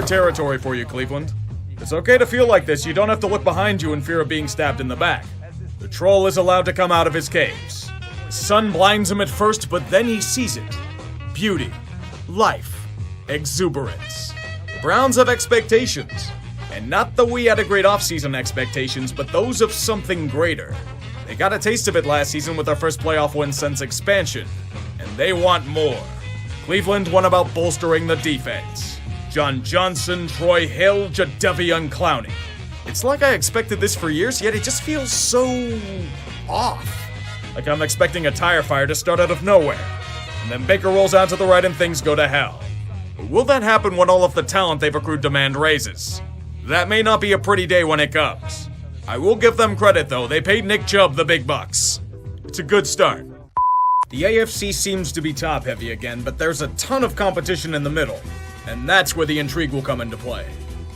territory for you, Cleveland. It's okay to feel like this. You don't have to look behind you in fear of being stabbed in the back. The troll is allowed to come out of his caves. The sun blinds him at first, but then he sees it. Beauty, life, exuberance. The Browns have expectations. And not that we had a great offseason expectations, but those of something greater. They got a taste of it last season with their first playoff win since expansion. And they want more. Cleveland went about bolstering the defense. John Johnson, Troy Hill, Jadeveon Clowney. It's like I expected this for years, yet it just feels so off. Like I'm expecting a tire fire to start out of nowhere. And then Baker rolls out to the right and things go to hell. But will that happen when all of the talent they've accrued demand raises? That may not be a pretty day when it comes. I will give them credit though, they paid Nick Chubb the big bucks. It's a good start. The AFC seems to be top heavy again, but there's a ton of competition in the middle. And that's where the intrigue will come into play.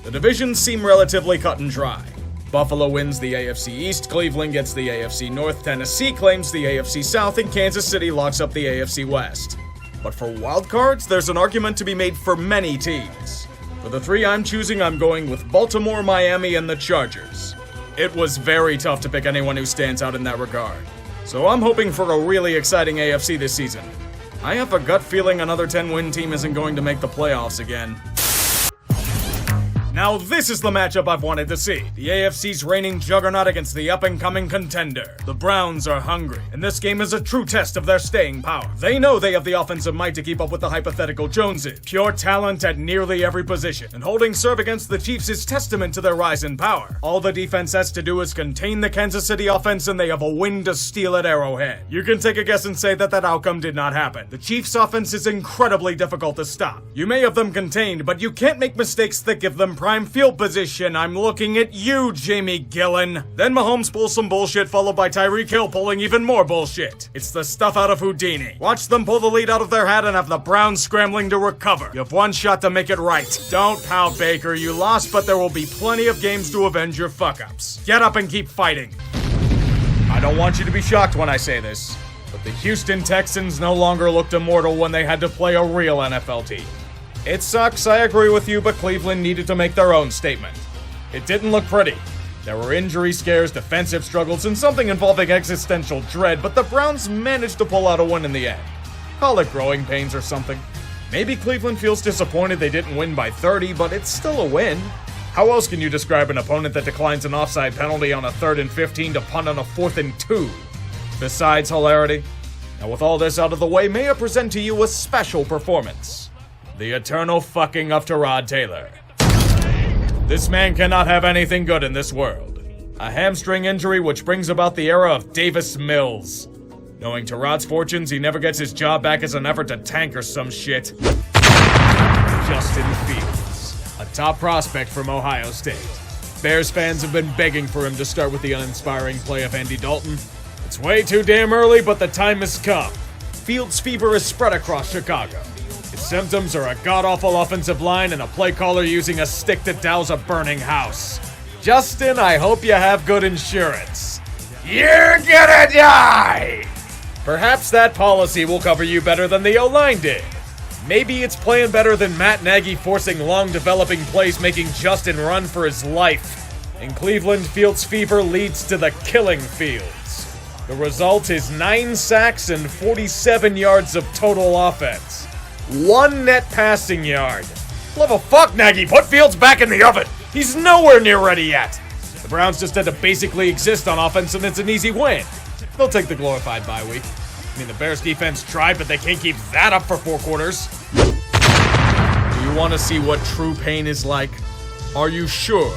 The divisions seem relatively cut and dry. Buffalo wins the AFC East, Cleveland gets the AFC North, Tennessee claims the AFC South, and Kansas City locks up the AFC West. But for wildcards, there's an argument to be made for many teams. For the three I'm choosing, I'm going with Baltimore, Miami, and the Chargers. It was very tough to pick anyone who stands out in that regard. So I'm hoping for a really exciting AFC this season. I have a gut feeling another 10-win team isn't going to make the playoffs again. Now this is the matchup I've wanted to see. The AFC's reigning juggernaut against the up-and-coming contender. The Browns are hungry, and this game is a true test of their staying power. They know they have the offensive might to keep up with the hypothetical Joneses. Pure talent at nearly every position, and holding serve against the Chiefs is testament to their rise in power. All the defense has to do is contain the Kansas City offense, and they have a win to steal at Arrowhead. You can take a guess and say that outcome did not happen. The Chiefs' offense is incredibly difficult to stop. You may have them contained, but you can't make mistakes that give them prime field position. I'm looking at you, Jamie Gillen. Then Mahomes pulls some bullshit, followed by Tyreek Hill pulling even more bullshit. It's the stuff out of Houdini. Watch them pull the lead out of their hat and have the Browns scrambling to recover. You have one shot to make it right. Don't pout, Baker. You lost, but there will be plenty of games to avenge your fuck-ups. Get up and keep fighting. I don't want you to be shocked when I say this, but the Houston Texans no longer looked immortal when they had to play a real NFL team. It sucks, I agree with you, but Cleveland needed to make their own statement. It didn't look pretty. There were injury scares, defensive struggles, and something involving existential dread, but the Browns managed to pull out a win in the end. Call it growing pains or something. Maybe Cleveland feels disappointed they didn't win by 30, but it's still a win. How else can you describe an opponent that declines an offside penalty on a 3rd and 15 to punt on a 4th and 2? Besides hilarity? Now with all this out of the way, may I present to you a special performance. The eternal fucking of Tyrod Taylor. This man cannot have anything good in this world. A hamstring injury which brings about the era of Davis Mills. Knowing Tyrod's fortunes, he never gets his job back as an effort to tank or some shit. Justin Fields, a top prospect from Ohio State. Bears fans have been begging for him to start with the uninspiring play of Andy Dalton. It's way too damn early, but the time has come. Fields fever is spread across Chicago. Its symptoms are a god-awful offensive line and a play caller using a stick to douse a burning house. Justin, I hope you have good insurance. You're gonna die! Perhaps that policy will cover you better than the O-line did. Maybe it's playing better than Matt Nagy forcing long developing plays making Justin run for his life. In Cleveland, Fields fever leads to the killing fields. The result is 9 sacks and 47 yards of total offense. 1 net passing yard. Love a fuck, Nagy. Put Fields back in the oven. He's nowhere near ready yet. The Browns just had to basically exist on offense, and it's an easy win. They'll take the glorified bye week. I mean, the Bears defense tried, but they can't keep that up for 4 quarters. Do you want to see what true pain is like? Are you sure?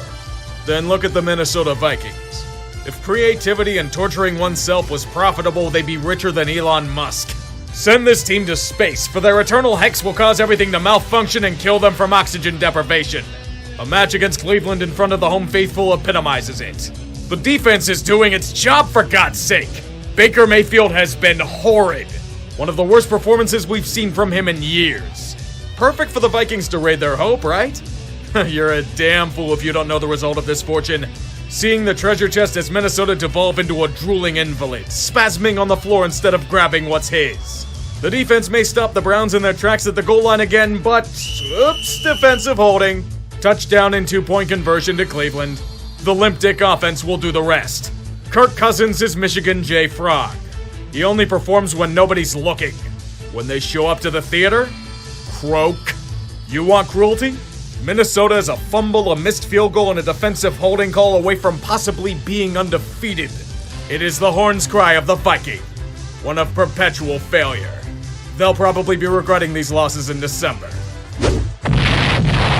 Then look at the Minnesota Vikings. If creativity and torturing oneself was profitable, they'd be richer than Elon Musk. Send this team to space, for their eternal hex will cause everything to malfunction and kill them from oxygen deprivation. A match against Cleveland in front of the home faithful epitomizes it. The defense is doing its job, for God's sake. Baker Mayfield has been horrid. One of the worst performances we've seen from him in years. Perfect for the Vikings to raid their hope, right? You're a damn fool if you don't know the result of this fortune. Seeing the treasure chest as Minnesota devolve into a drooling invalid, spasming on the floor instead of grabbing what's his. The defense may stop the Browns in their tracks at the goal line again, but oops, defensive holding. Touchdown and 2-point conversion to Cleveland. The limp dick offense will do the rest. Kirk Cousins is Michigan J. Frog. He only performs when nobody's looking. When they show up to the theater, croak. You want cruelty? Minnesota is a fumble, a missed field goal, and a defensive holding call away from possibly being undefeated. It is the horn's cry of the Viking. One of perpetual failure. They'll probably be regretting these losses in December.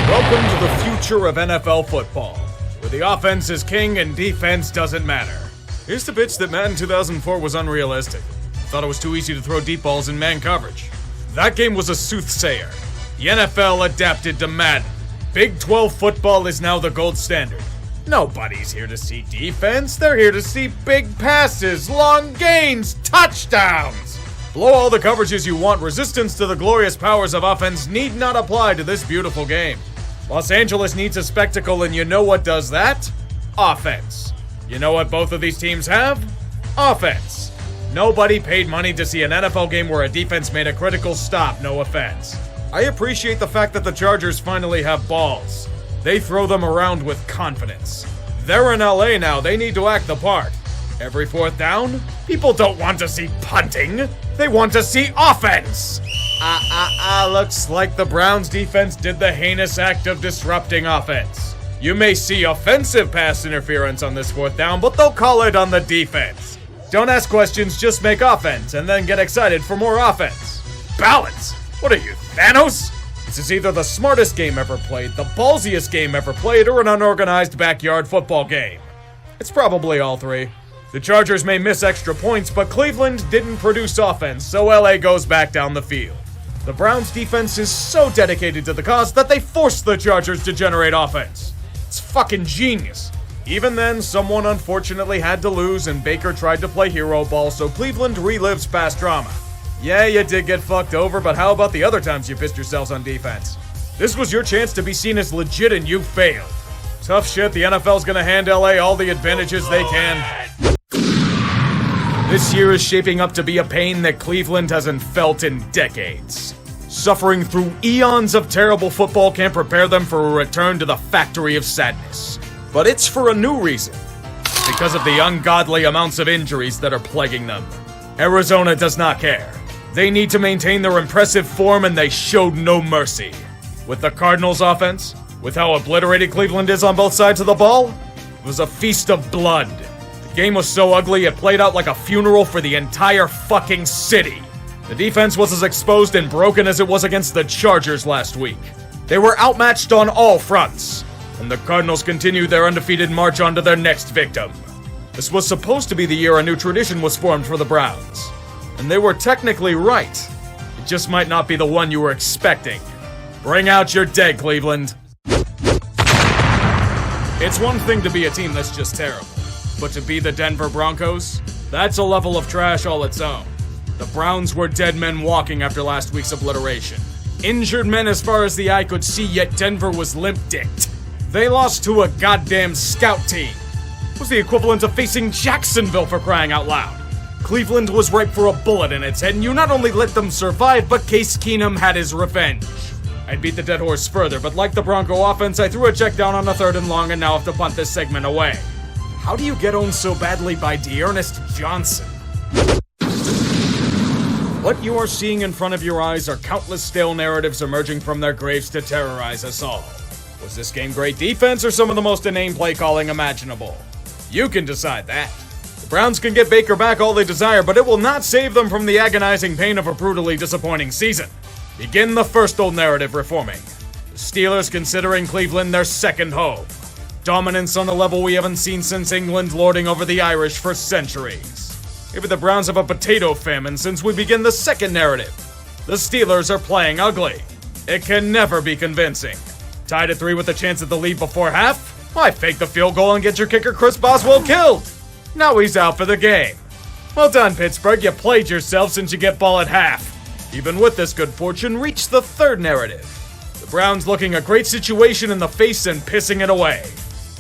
Welcome to the future of NFL football, where the offense is king and defense doesn't matter. Here's the pitch that Madden 2004 was unrealistic. Thought it was too easy to throw deep balls in man coverage. That game was a soothsayer. The NFL adapted to Madden. Big 12 football is now the gold standard. Nobody's here to see defense. They're here to see big passes, long gains, touchdowns. Blow all the coverages you want. Resistance to the glorious powers of offense need not apply to this beautiful game. Los Angeles needs a spectacle, and you know what does that? Offense. You know what both of these teams have? Offense. Nobody paid money to see an NFL game where a defense made a critical stop, no offense. I appreciate the fact that the Chargers finally have balls. They throw them around with confidence. They're in LA now, they need to act the part. Every fourth down, people don't want to see punting. They want to see offense. Looks like the Browns defense did the heinous act of disrupting offense. You may see offensive pass interference on this fourth down, but they'll call it on the defense. Don't ask questions, just make offense, and then get excited for more offense. Balance! What are you, Thanos? This is either the smartest game ever played, the ballsiest game ever played, or an unorganized backyard football game. It's probably all three. The Chargers may miss extra points, but Cleveland didn't produce offense, so LA goes back down the field. The Browns' defense is so dedicated to the cause that they forced the Chargers to generate offense. It's fucking genius. Even then, someone unfortunately had to lose, and Baker tried to play hero ball, so Cleveland relives past drama. Yeah, you did get fucked over, but how about the other times you pissed yourselves on defense? This was your chance to be seen as legit and you failed. Tough shit, the NFL's gonna hand LA all the advantages they can. This year is shaping up to be a pain that Cleveland hasn't felt in decades. Suffering through eons of terrible football can't prepare them for a return to the factory of sadness. But it's for a new reason. Because of the ungodly amounts of injuries that are plaguing them. Arizona does not care. They need to maintain their impressive form, and they showed no mercy. With the Cardinals' offense, with how obliterated Cleveland is on both sides of the ball, it was a feast of blood. The game was so ugly it played out like a funeral for the entire fucking city. The defense was as exposed and broken as it was against the Chargers last week. They were outmatched on all fronts, and the Cardinals continued their undefeated march on to their next victim. This was supposed to be the year a new tradition was formed for the Browns. And they were technically right. It just might not be the one you were expecting. Bring out your dead, Cleveland. It's one thing to be a team that's just terrible. But to be the Denver Broncos, that's a level of trash all its own. The Browns were dead men walking after last week's obliteration. Injured men as far as the eye could see, yet Denver was limp-dicked. They lost to a goddamn scout team. It was the equivalent of facing Jacksonville, for crying out loud. Cleveland was ripe for a bullet in its head, and you not only let them survive, but Case Keenum had his revenge. I'd beat the dead horse further, but like the Bronco offense, I threw a check down on a 3rd and long and now have to punt this segment away. How do you get owned so badly by Dearness Johnson? What you are seeing in front of your eyes are countless stale narratives emerging from their graves to terrorize us all. Was this game great defense or some of the most inane play calling imaginable? You can decide that. The Browns can get Baker back all they desire, but it will not save them from the agonizing pain of a brutally disappointing season. Begin the first old narrative reforming. The Steelers considering Cleveland their second home. Dominance on a level we haven't seen since England lording over the Irish for centuries. Maybe the Browns have a potato famine since we begin the second narrative. The Steelers are playing ugly. It can never be convincing. Tied at 3 with a chance at the lead before half? Why fake the field goal and get your kicker Chris Boswell killed? Now he's out for the game. Well done, Pittsburgh. You played yourself since you get ball at half. Even with this good fortune, reach the third narrative. The Browns looking a great situation in the face and pissing it away.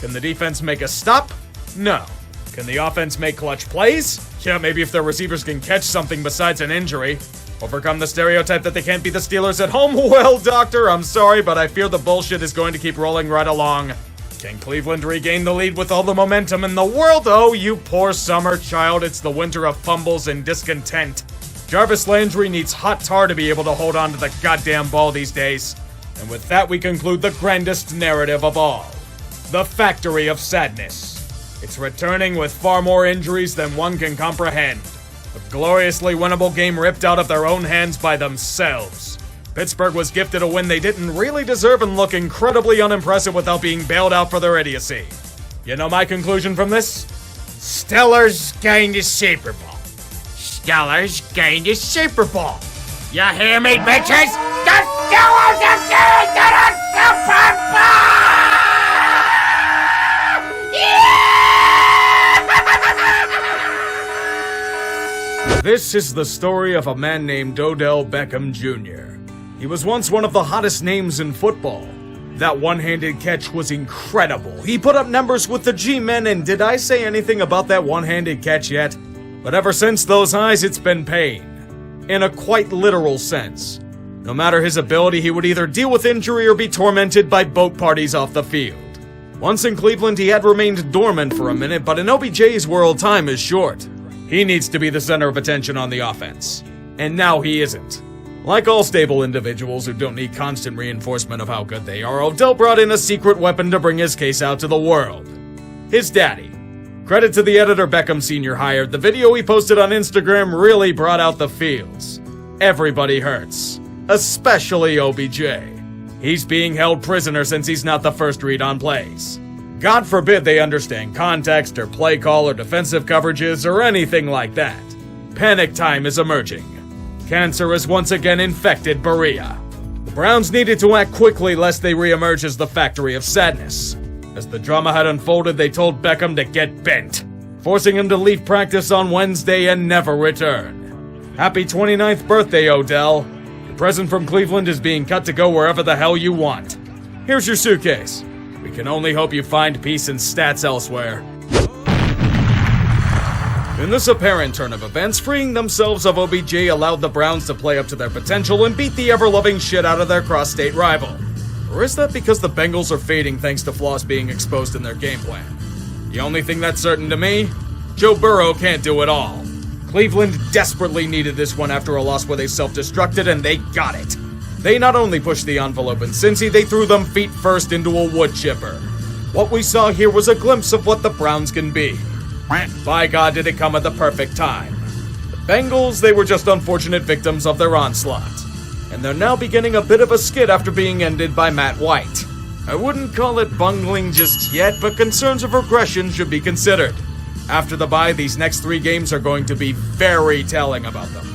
Can the defense make a stop? No. Can the offense make clutch plays? Yeah, maybe if their receivers can catch something besides an injury. Overcome the stereotype that they can't beat the Steelers at home? Well, doctor, I'm sorry, but I fear the bullshit is going to keep rolling right along. Can Cleveland regain the lead with all the momentum in the world? Oh, you poor summer child, it's the winter of fumbles and discontent. Jarvis Landry needs hot tar to be able to hold on to the goddamn ball these days. And with that, we conclude the grandest narrative of all. The Factory of Sadness. It's returning with far more injuries than one can comprehend. A gloriously winnable game ripped out of their own hands by themselves. Pittsburgh was gifted a win they didn't really deserve and look incredibly unimpressive without being bailed out for their idiocy. You know my conclusion from this? Steelers gained a Super Bowl. Steelers gained a Super Bowl. You hear me, bitches? The Steelers have gained the Super Bowl! This is the story of a man named Odell Beckham Jr. He was once one of the hottest names in football. That one-handed catch was incredible. He put up numbers with the G-men, and did I say anything about that one-handed catch yet? But ever since those highs, it's been pain. In a quite literal sense. No matter his ability, he would either deal with injury or be tormented by boat parties off the field. Once in Cleveland, he had remained dormant for a minute, but in OBJ's world, time is short. He needs to be the center of attention on the offense. And now he isn't. Like all stable individuals who don't need constant reinforcement of how good they are, Odell brought in a secret weapon to bring his case out to the world. His daddy. Credit to the editor Beckham Sr. hired, the video he posted on Instagram really brought out the feels. Everybody hurts. Especially OBJ. He's being held prisoner since he's not the first read on plays. God forbid they understand context or play call or defensive coverages or anything like that. Panic time is emerging. Cancer has once again infected Berea. The Browns needed to act quickly lest they reemerge as the Factory of Sadness. As the drama had unfolded, they told Beckham to get bent, forcing him to leave practice on Wednesday and never return. Happy 29th birthday, Odell. Your present from Cleveland is being cut to go wherever the hell you want. Here's your suitcase. We can only hope you find peace and stats elsewhere. In this apparent turn of events, freeing themselves of OBJ allowed the Browns to play up to their potential and beat the ever-loving shit out of their cross-state rival. Or is that because the Bengals are fading thanks to flaws being exposed in their game plan? The only thing that's certain to me, Joe Burrow can't do it all. Cleveland desperately needed this one after a loss where they self-destructed, and they got it. They not only pushed the envelope in Cincy, they threw them feet first into a wood chipper. What we saw here was a glimpse of what the Browns can be. By God, did it come at the perfect time. The Bengals, they were just unfortunate victims of their onslaught. And they're now beginning a bit of a skid after being ended by Matt White. I wouldn't call it bungling just yet, but concerns of regression should be considered. After the bye, these next 3 games are going to be very telling about them.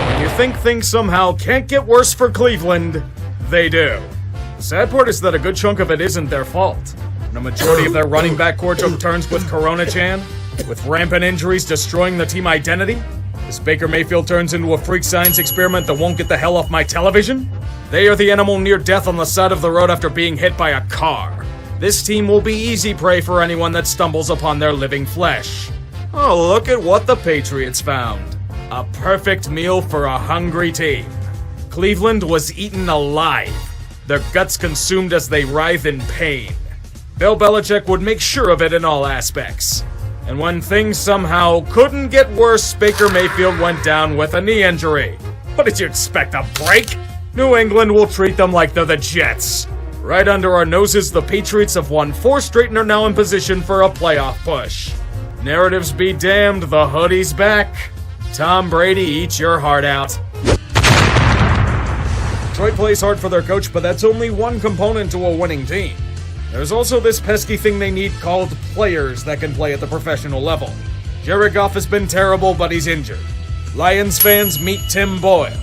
When you think things somehow can't get worse for Cleveland, they do. The sad part is that a good chunk of it isn't their fault. And a majority of their running back core took turns with Corona-chan, with rampant injuries destroying the team identity. This Baker Mayfield turns into a freak science experiment that won't get the hell off my television. They are the animal near death on the side of the road after being hit by a car. This team will be easy prey for anyone that stumbles upon their living flesh. Oh, look at what the Patriots found. A perfect meal for a hungry team. Cleveland was eaten alive, their guts consumed as they writhe in pain. Bill Belichick would make sure of it in all aspects. And when things somehow couldn't get worse, Baker Mayfield went down with a knee injury. What did you expect, a break? New England will treat them like they're the Jets. Right under our noses, the Patriots have won 4 straight and are now in position for a playoff push. Narratives be damned, the hoodie's back. Tom Brady, eat your heart out. Detroit plays hard for their coach, but that's only one component to a winning team. There's also this pesky thing they need called players that can play at the professional level. Jared Goff has been terrible, but he's injured. Lions fans, meet Tim Boyle.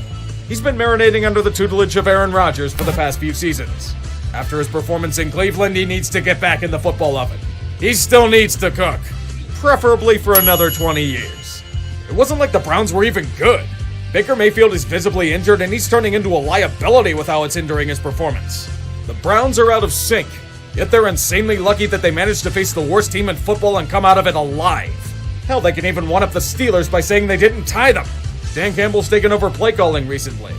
He's been marinating under the tutelage of Aaron Rodgers for the past few seasons. After his performance in Cleveland, he needs to get back in the football oven. He still needs to cook, preferably for another 20 years. It wasn't like the Browns were even good. Baker Mayfield is visibly injured, and he's turning into a liability with how it's hindering his performance. The Browns are out of sync. Yet they're insanely lucky that they managed to face the worst team in football and come out of it alive. Hell, they can even one-up the Steelers by saying they didn't tie them. Dan Campbell's taken over play calling recently,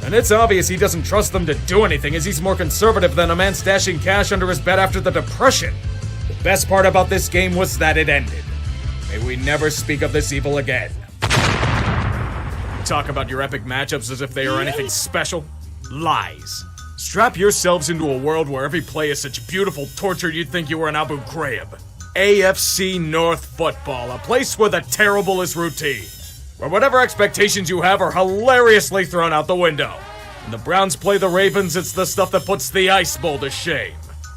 and it's obvious he doesn't trust them to do anything as he's more conservative than a man stashing cash under his bed after the Depression. The best part about this game was that it ended. May we never speak of this evil again. Talk about your epic matchups as if they are anything special? Lies. Strap yourselves into a world where every play is such beautiful torture you'd think you were in Abu Ghraib. AFC North Football, a place where the terrible is routine. Where whatever expectations you have are hilariously thrown out the window. When the Browns play the Ravens, it's the stuff that puts the Ice Bowl to shame.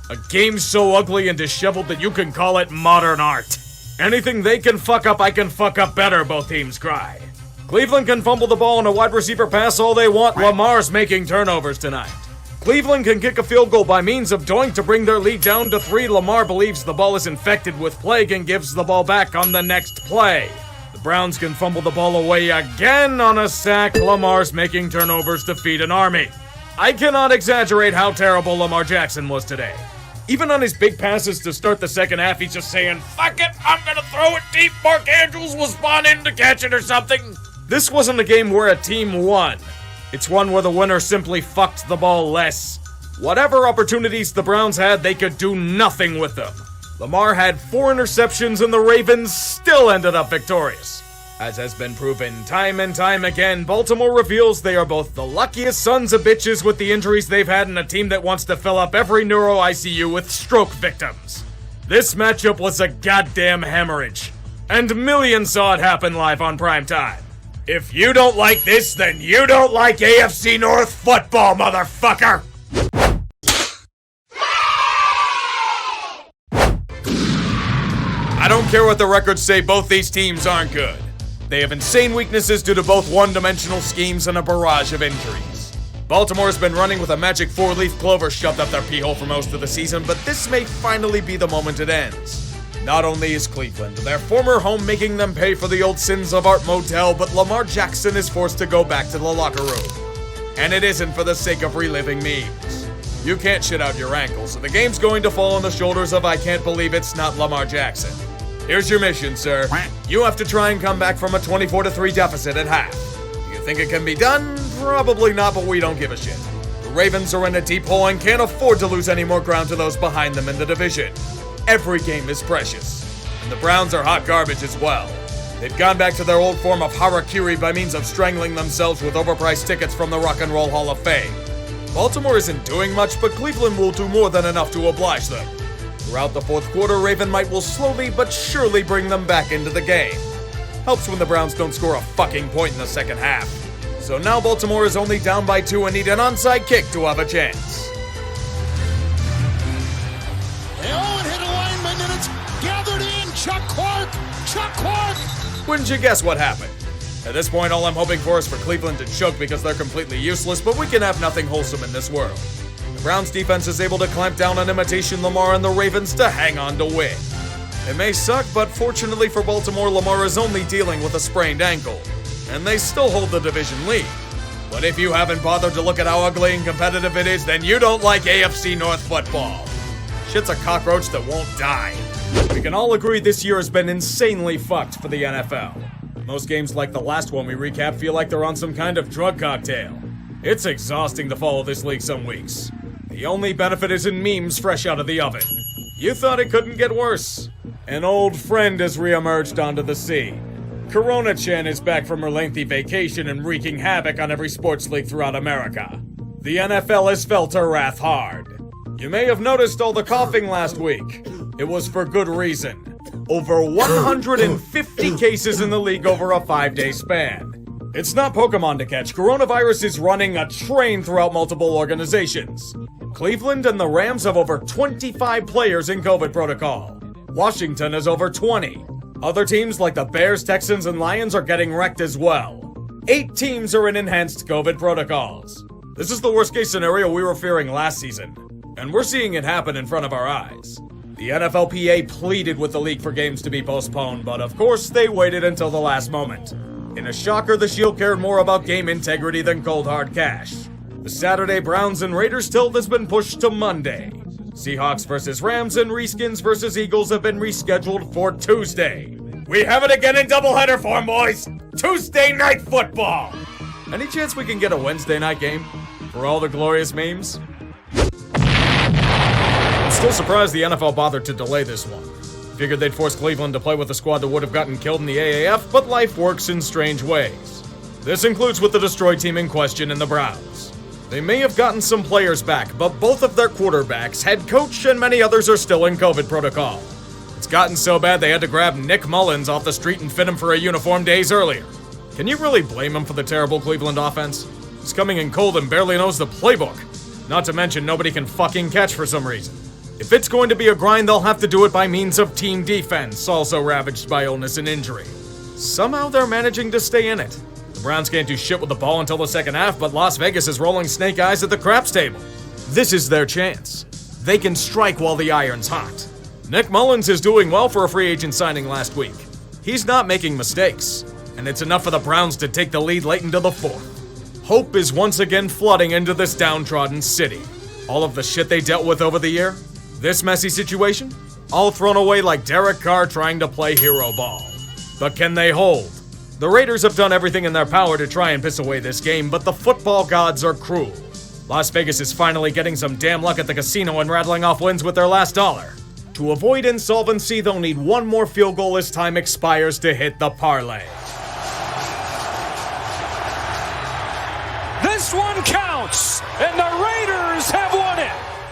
A game so ugly and disheveled that you can call it modern art. Anything they can fuck up, I can fuck up better, both teams cry. Cleveland can fumble the ball on a wide receiver pass all they want. Lamar's making turnovers tonight. Cleveland can kick a field goal by means of doink to bring their lead down to 3. Lamar believes the ball is infected with plague and gives the ball back on the next play. The Browns can fumble the ball away again on a sack. Lamar's making turnovers to feed an army. I cannot exaggerate how terrible Lamar Jackson was today. Even on his big passes to start the second half, he's just saying, "Fuck it, I'm gonna throw it deep. Mark Andrews will spawn in to catch it or something." This wasn't a game where a team won. It's one where the winner simply fucked the ball less. Whatever opportunities the Browns had, they could do nothing with them. Lamar had 4 interceptions and the Ravens still ended up victorious. As has been proven time and time again, Baltimore reveals they are both the luckiest sons of bitches with the injuries they've had and a team that wants to fill up every neuro ICU with stroke victims. This matchup was a goddamn hemorrhage, and millions saw it happen live on prime time. If you don't like this, then you don't like AFC North football, motherfucker! I don't care what the records say, both these teams aren't good. They have insane weaknesses due to both one-dimensional schemes and a barrage of injuries. Baltimore's been running with a magic 4-leaf clover shoved up their pee hole for most of the season, but this may finally be the moment it ends. Not only is Cleveland, their former home, making them pay for the old sins of Art Motel, but Lamar Jackson is forced to go back to the locker room. And it isn't for the sake of reliving memes. You can't shit out your ankles, so the game's going to fall on the shoulders of I can't believe it's not Lamar Jackson. Here's your mission, sir. You have to try and come back from a 24-3 deficit at half. Do you think it can be done? Probably not, but we don't give a shit. The Ravens are in a deep hole and can't afford to lose any more ground to those behind them in the division. Every game is precious, and the Browns are hot garbage as well. They've gone back to their old form of harakiri by means of strangling themselves with overpriced tickets from the Rock and Roll Hall of Fame. Baltimore isn't doing much, but Cleveland will do more than enough to oblige them. Throughout the fourth quarter, Raven Might will slowly but surely bring them back into the game. Helps when the Browns don't score a fucking point in the second half. So now Baltimore is only down by 2 and need an onside kick to have a chance. Gathered in, Chuck Clark! Wouldn't you guess what happened? At this point, all I'm hoping for is for Cleveland to choke because they're completely useless, but we can have nothing wholesome in this world. The Browns defense is able to clamp down on imitation Lamar and the Ravens to hang on to win. It may suck, but fortunately for Baltimore, Lamar is only dealing with a sprained ankle, and they still hold the division lead. But if you haven't bothered to look at how ugly and competitive it is, then you don't like AFC North football. Shit's a cockroach that won't die. We can all agree this year has been insanely fucked for the NFL. Most games like the last one we recap feel like they're on some kind of drug cocktail. It's exhausting to follow this league some weeks. The only benefit is in memes fresh out of the oven. You thought it couldn't get worse. An old friend has reemerged onto the scene. Corona-chan is back from her lengthy vacation and wreaking havoc on every sports league throughout America. The NFL has felt her wrath hard. You may have noticed all the coughing last week. It was for good reason. Over 150 cases in the league over a 5-day span. It's not Pokemon to catch. Coronavirus is running a train throughout multiple organizations. Cleveland and the Rams have over 25 players in COVID protocol. Washington has over 20. Other teams like the Bears, Texans, and Lions are getting wrecked as well. 8 teams are in enhanced COVID protocols. This is the worst case scenario we were fearing last season, and we're seeing it happen in front of our eyes. The NFLPA pleaded with the league for games to be postponed, but of course they waited until the last moment. In a shocker, the Shield cared more about game integrity than cold hard cash. The Saturday Browns and Raiders tilt has been pushed to Monday. Seahawks versus Rams and Reskins versus Eagles have been rescheduled for Tuesday. We have it again in doubleheader form, boys! Tuesday Night Football! Any chance we can get a Wednesday night game? For all the glorious memes? I'm still surprised the NFL bothered to delay this one. Figured they'd force Cleveland to play with a squad that would have gotten killed in the AAF, but life works in strange ways. This includes with the destroyed team in question in the Browns. They may have gotten some players back, but both of their quarterbacks, head coach, and many others are still in COVID protocol. It's gotten so bad they had to grab Nick Mullins off the street and fit him for a uniform days earlier. Can you really blame him for the terrible Cleveland offense? He's coming in cold and barely knows the playbook. Not to mention nobody can fucking catch for some reason. If it's going to be a grind, they'll have to do it by means of team defense, also ravaged by illness and injury. Somehow they're managing to stay in it. The Browns can't do shit with the ball until the second half, but Las Vegas is rolling snake eyes at the craps table. This is their chance. They can strike while the iron's hot. Nick Mullins is doing well for a free agent signing last week. He's not making mistakes, and it's enough for the Browns to take the lead late into the fourth. Hope is once again flooding into this downtrodden city. All of the shit they dealt with over the year, this messy situation, all thrown away like Derek Carr trying to play hero ball. But can they hold? The Raiders have done everything in their power to try and piss away this game, but the football gods are cruel. Las Vegas is finally getting some damn luck at the casino and rattling off wins with their last dollar. To avoid insolvency, they'll need one more field goal as time expires to hit the parlay. This one counts, and the Raiders have won it!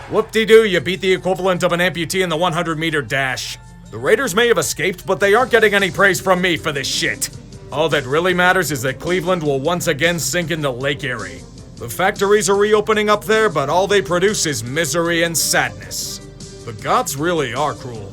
Whoop-de-doo, you beat the equivalent of an amputee in the 100-meter dash. The Raiders may have escaped, but they aren't getting any praise from me for this shit. All that really matters is that Cleveland will once again sink into Lake Erie. The factories are reopening up there, but all they produce is misery and sadness. The gods really are cruel.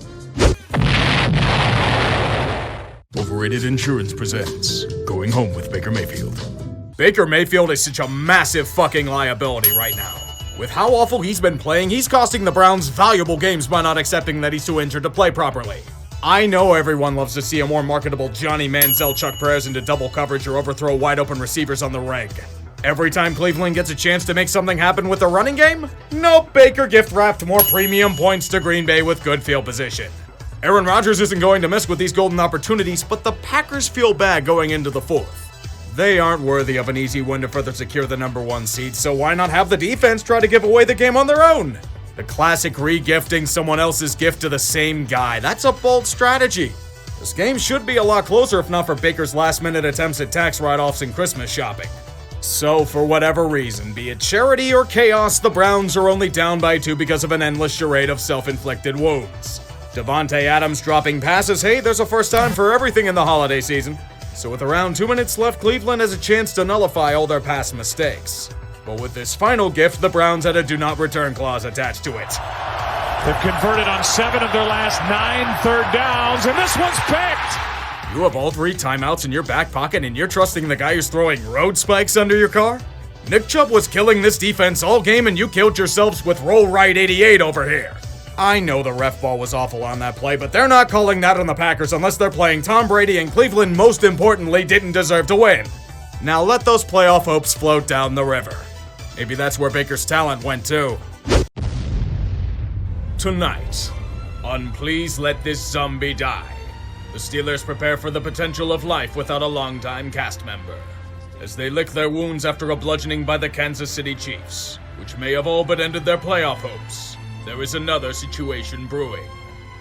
Overrated Insurance presents Going Home with Baker Mayfield. Baker Mayfield is such a massive fucking liability right now. With how awful he's been playing, he's costing the Browns valuable games by not accepting that he's too injured to play properly. I know everyone loves to see a more marketable Johnny Manziel chuck prayers into double coverage or overthrow wide open receivers on the reg. Every time Cleveland gets a chance to make something happen with the running game, nope, Baker gift-wrapped more premium points to Green Bay with good field position. Aaron Rodgers isn't going to miss with these golden opportunities, but the Packers feel bad going into the fourth. They aren't worthy of an easy win to further secure the number one seed, so why not have the defense try to give away the game on their own? The classic re-gifting someone else's gift to the same guy. That's a bold strategy. This game should be a lot closer if not for Baker's last-minute attempts at tax write-offs and Christmas shopping. So, for whatever reason, be it charity or chaos, the Browns are only down by 2 because of an endless charade of self-inflicted wounds. Devontae Adams dropping passes, hey, there's a first time for everything in the holiday season. So with around 2 minutes left, Cleveland has a chance to nullify all their past mistakes. But with this final gift, the Browns had a do not return clause attached to it. They've converted on 7 of their last 9 third downs, and this one's picked! You have all 3 timeouts in your back pocket and you're trusting the guy who's throwing road spikes under your car? Nick Chubb was killing this defense all game and you killed yourselves with roll right 88 over here. I know the ref ball was awful on that play, but they're not calling that on the Packers unless they're playing Tom Brady, and Cleveland, most importantly, didn't deserve to win. Now let those playoff hopes float down the river. Maybe that's where Baker's talent went too. Tonight, on Please Let This Zombie Die, the Steelers prepare for the potential of life without a longtime cast member, as they lick their wounds after a bludgeoning by the Kansas City Chiefs, which may have all but ended their playoff hopes. There is another situation brewing.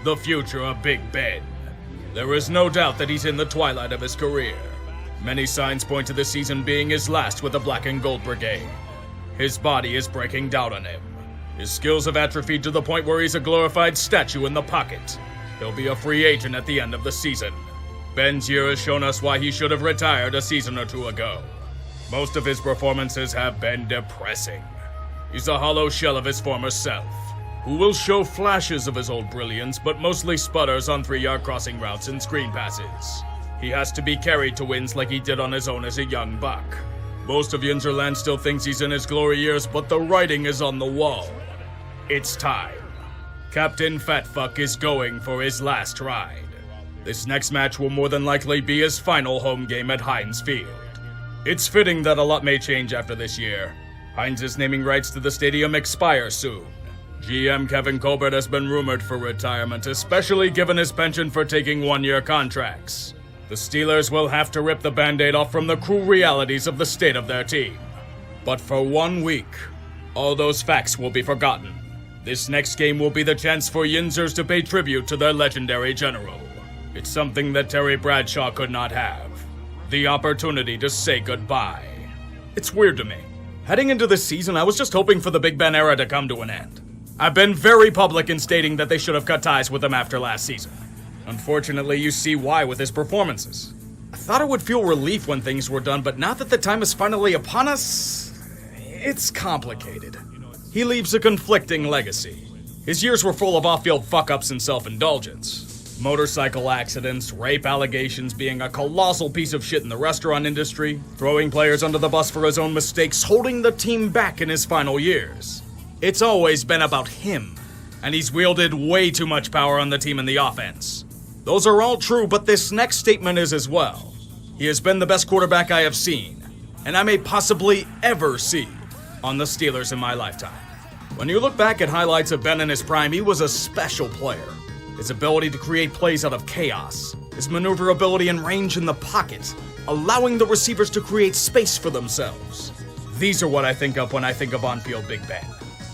The future of Big Ben. There is no doubt that he's in the twilight of his career. Many signs point to this season being his last with the Black and Gold Brigade. His body is breaking down on him. His skills have atrophied to the point where he's a glorified statue in the pocket. He'll be a free agent at the end of the season. Ben's year has shown us why he should have retired a season or 2 ago. Most of his performances have been depressing. He's a hollow shell of his former self, who will show flashes of his old brilliance, but mostly sputters on 3-yard crossing routes and screen passes. He has to be carried to wins like he did on his own as a young buck. Most of Yunzerland still thinks he's in his glory years, but the writing is on the wall. It's time. Captain Fatfuck is going for his last ride. This next match will more than likely be his final home game at Heinz Field. It's fitting that a lot may change after this year. Heinz's naming rights to the stadium expire soon. GM Kevin Colbert has been rumored for retirement, especially given his penchant for taking 1-year contracts. The Steelers will have to rip the Band-Aid off from the cruel realities of the state of their team. But for 1 week, all those facts will be forgotten. This next game will be the chance for Yinzers to pay tribute to their legendary general. It's something that Terry Bradshaw could not have. The opportunity to say goodbye. It's weird to me. Heading into this season, I was just hoping for the Big Ben era to come to an end. I've been very public in stating that they should have cut ties with him after last season. Unfortunately, you see why with his performances. I thought it would feel relief when things were done, but now that the time is finally upon us, it's complicated. He leaves a conflicting legacy. His years were full of off-field fuck-ups and self-indulgence. Motorcycle accidents, rape allegations, being a colossal piece of shit in the restaurant industry, throwing players under the bus for his own mistakes, holding the team back in his final years. It's always been about him, and he's wielded way too much power on the team and the offense. Those are all true, but this next statement is as well. He has been the best quarterback I have seen, and I may possibly ever see, on the Steelers in my lifetime. When you look back at highlights of Ben in his prime, he was a special player. His ability to create plays out of chaos, his maneuverability and range in the pocket, allowing the receivers to create space for themselves. These are what I think of when I think of on-field Big Ben.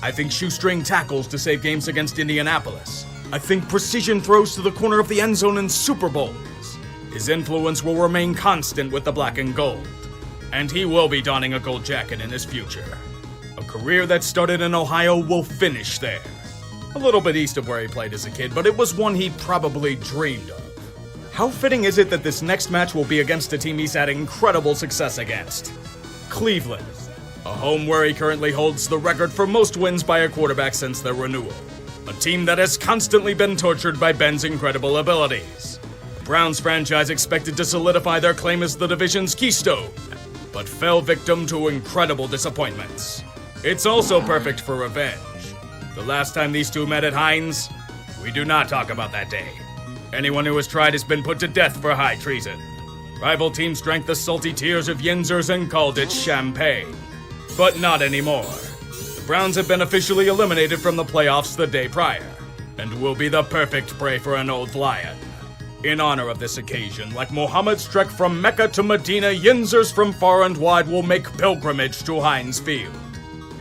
I think shoestring tackles to save games against Indianapolis. I think precision throws to the corner of the end zone in Super Bowls. His influence will remain constant with the black and gold, and he will be donning a gold jacket in his future. A career that started in Ohio will finish there. A little bit east of where he played as a kid, but it was one he probably dreamed of. How fitting is it that this next match will be against a team he's had incredible success against? Cleveland, a home where he currently holds the record for most wins by a quarterback since their renewal. A team that has constantly been tortured by Ben's incredible abilities. The Browns franchise expected to solidify their claim as the division's keystone, but fell victim to incredible disappointments. It's also perfect for revenge. The last time these two met at Heinz, we do not talk about that day. Anyone who has tried has been put to death for high treason. Rival teams drank the salty tears of Yinzers and called it champagne. But not anymore. The Browns have been officially eliminated from the playoffs the day prior, and will be the perfect prey for an old lion. In honor of this occasion, like Muhammad's trek from Mecca to Medina, Yinzers from far and wide will make pilgrimage to Heinz Field.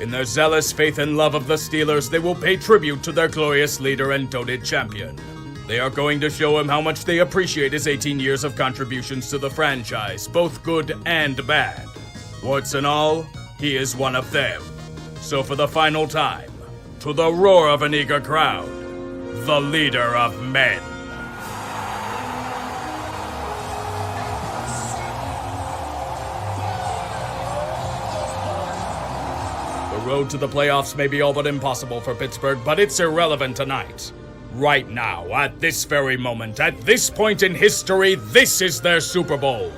In their zealous faith and love of the Steelers, they will pay tribute to their glorious leader and doted champion. They are going to show him how much they appreciate his 18 years of contributions to the franchise, both good and bad. Warts and all, he is one of them. So for the final time, to the roar of an eager crowd, the leader of men. The road to the playoffs may be all but impossible for Pittsburgh, but it's irrelevant tonight. Right now, at this very moment, at this point in history, this is their Super Bowl.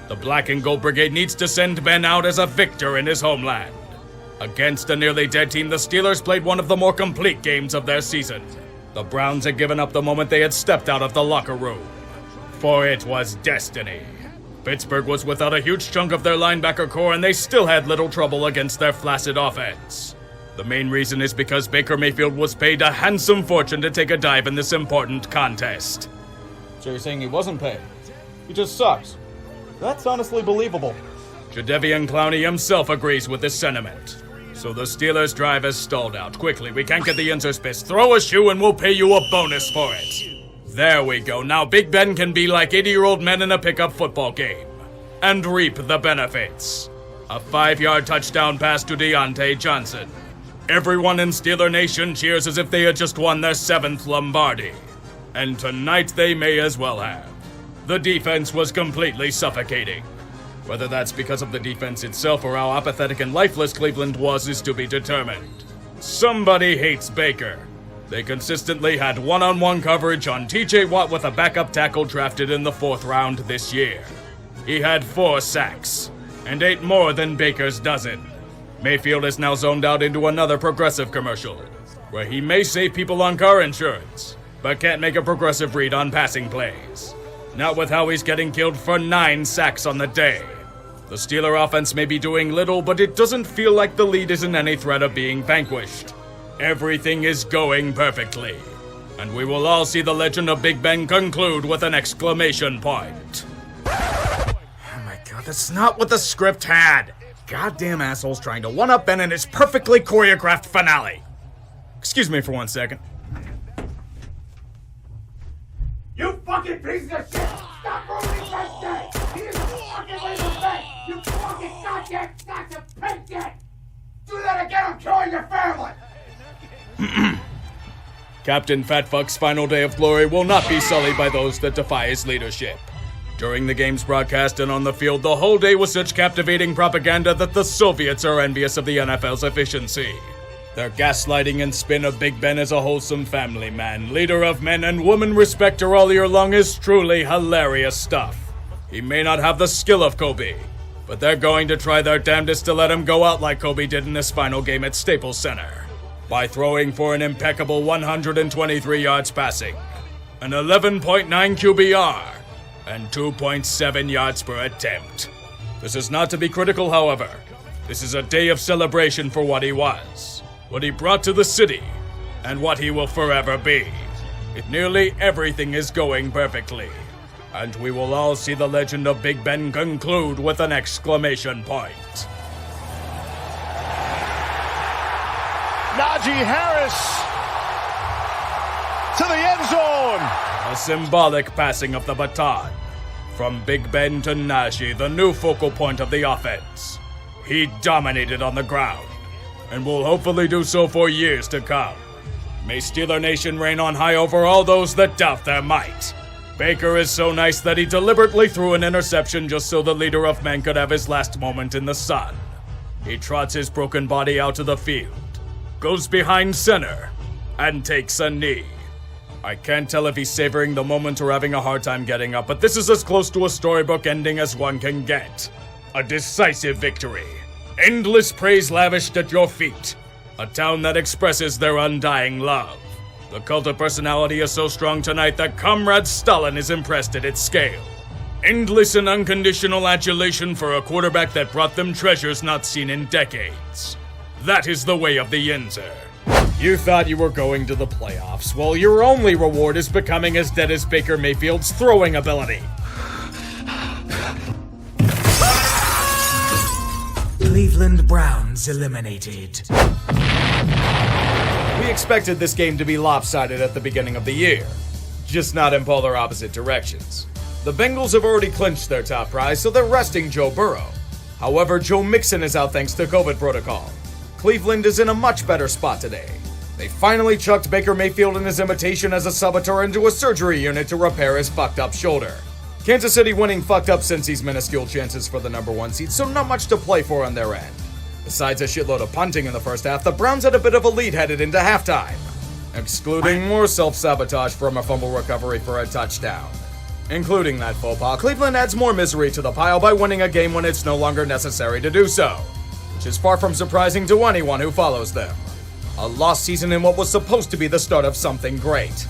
The Black and Gold Brigade needs to send Ben out as a victor in his homeland. Against a nearly dead team, the Steelers played one of the more complete games of their season. The Browns had given up the moment they had stepped out of the locker room. For it was destiny. Pittsburgh was without a huge chunk of their linebacker core, and they still had little trouble against their flaccid offense. The main reason is because Baker Mayfield was paid a handsome fortune to take a dive in this important contest. So you're saying he wasn't paid? He just sucks. That's honestly believable. Jadeveon Clowney himself agrees with this sentiment. So the Steelers' drive has stalled out. Quickly, we can't get the Yinzers pissed. Throw a shoe and we'll pay you a bonus for it. There we go. Now Big Ben can be like 80-year-old men in a pickup football game. And reap the benefits. A 5-yard touchdown pass to Deontay Johnson. Everyone in Steeler Nation cheers as if they had just won their 7th Lombardi. And tonight they may as well have. The defense was completely suffocating. Whether that's because of the defense itself or how apathetic and lifeless Cleveland was is to be determined. Somebody hates Baker. They consistently had one-on-one coverage on TJ Watt with a backup tackle drafted in the 4th round this year. He had 4 sacks, and 8 more than Baker's dozen. Mayfield is now zoned out into another Progressive commercial, where he may save people on car insurance, but can't make a progressive read on passing plays. Not with how he's getting killed for 9 sacks on the day. The Steeler offense may be doing little, but it doesn't feel like the lead is in any threat of being vanquished. Everything is going perfectly, and we will all see the legend of Big Ben conclude with an exclamation point. That's not what the script had. Goddamn assholes trying to one-up Ben in his perfectly choreographed finale. Excuse me for 1 second. You fucking pieces of shit! Stop ruining Ben's day! He is a fucking laser Ben! You fucking goddamn sacks of pig shit! Do that again, I'm killing your family! Captain Fatfuck's final day of glory will not be sullied by those that defy his leadership. During the game's broadcast and on the field, the whole day was such captivating propaganda that the Soviets are envious of the NFL's efficiency. Their gaslighting and spin of Big Ben as a wholesome family man, leader of men and woman respecter all year long is truly hilarious stuff. He may not have the skill of Kobe, but they're going to try their damnedest to let him go out like Kobe did in his final game at Staples Center, by throwing for an impeccable 123 yards passing, an 11.9 QBR, and 2.7 yards per attempt. This is not to be critical, however. This is a day of celebration for what he was, what he brought to the city, and what he will forever be. Nearly everything is going perfectly, and we will all see the legend of Big Ben conclude with an exclamation point. Najee Harris to the end zone. A symbolic passing of the baton. From Big Ben to Najee, the new focal point of the offense. He dominated on the ground, and will hopefully do so for years to come. May Steeler Nation reign on high over all those that doubt their might. Baker is so nice that he deliberately threw an interception just so the leader of men could have his last moment in the sun. He trots his broken body out to the field, goes behind center, and takes a knee. I can't tell if he's savoring the moment or having a hard time getting up, but this is as close to a storybook ending as one can get. A decisive victory. Endless praise lavished at your feet. A town that expresses their undying love. The cult of personality is so strong tonight that Comrade Stalin is impressed at its scale. Endless and unconditional adulation for a quarterback that brought them treasures not seen in decades. That is the way of the Yinzer. You thought you were going to the playoffs. Well, your only reward is becoming as dead as Baker Mayfield's throwing ability. Cleveland Browns eliminated. We expected this game to be lopsided at the beginning of the year, just not in polar opposite directions. The Bengals have already clinched their top prize, so they're resting Joe Burrow. However, Joe Mixon is out thanks to COVID protocol. Cleveland is in a much better spot today. They finally chucked Baker Mayfield and his imitation as a saboteur into a surgery unit to repair his fucked up shoulder. Kansas City winning fucked up Cincy's minuscule chances for the number 1 seed, so not much to play for on their end. Besides a shitload of punting in the first half, the Browns had a bit of a lead headed into halftime, excluding more self-sabotage from a fumble recovery for a touchdown. Including that faux pas, Cleveland adds more misery to the pile by winning a game when it's no longer necessary to do so, which is far from surprising to anyone who follows them. A lost season in what was supposed to be the start of something great.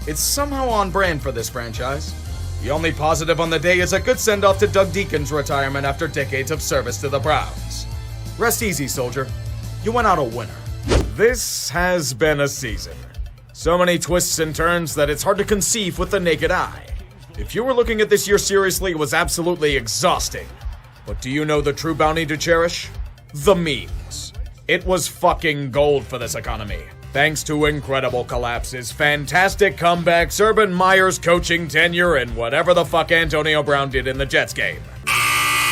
It's somehow on brand for this franchise. The only positive on the day is a good send-off to Doug Deacon's retirement after decades of service to the Browns. Rest easy, soldier. You went out a winner. This has been a season. So many twists and turns that it's hard to conceive with the naked eye. If you were looking at this year seriously, it was absolutely exhausting. But do you know the true bounty to cherish? The memes. It was fucking gold for this economy. Thanks to incredible collapses, fantastic comebacks, Urban Meyer's coaching tenure, and whatever the fuck Antonio Brown did in the Jets game.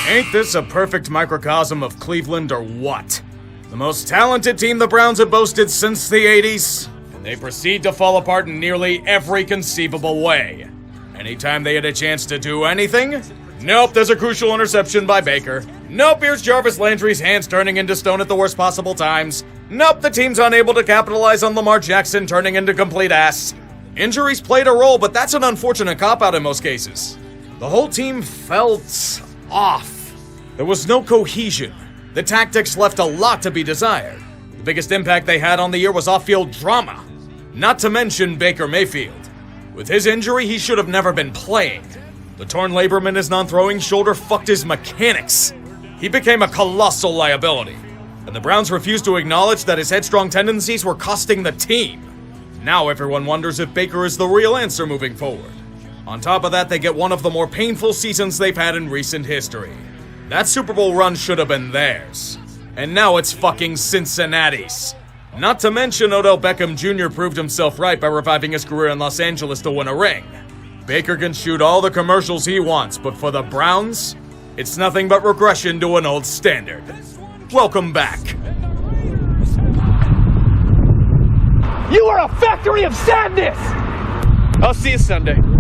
Ain't this a perfect microcosm of Cleveland or what? The most talented team the Browns have boasted since the 80s, and they proceed to fall apart in nearly every conceivable way. Anytime they had a chance to do anything, nope, there's a crucial interception by Baker. Nope, here's Jarvis Landry's hands turning into stone at the worst possible times. Nope, the team's unable to capitalize on Lamar Jackson turning into complete ass. Injuries played a role, but that's an unfortunate cop-out in most cases. The whole team felt off. There was no cohesion. The tactics left a lot to be desired. The biggest impact they had on the year was off-field drama. Not to mention Baker Mayfield. With his injury, he should have never been playing. The torn labrum in his non-throwing shoulder fucked his mechanics. He became a colossal liability, and the Browns refused to acknowledge that his headstrong tendencies were costing the team. Now everyone wonders if Baker is the real answer moving forward. On top of that, they get one of the more painful seasons they've had in recent history. That Super Bowl run should have been theirs. And now it's fucking Cincinnati's. Not to mention Odell Beckham Jr. proved himself right by reviving his career in Los Angeles to win a ring. Baker can shoot all the commercials he wants, but for the Browns, it's nothing but regression to an old standard. Welcome back. You are a factory of sadness! I'll see you Sunday.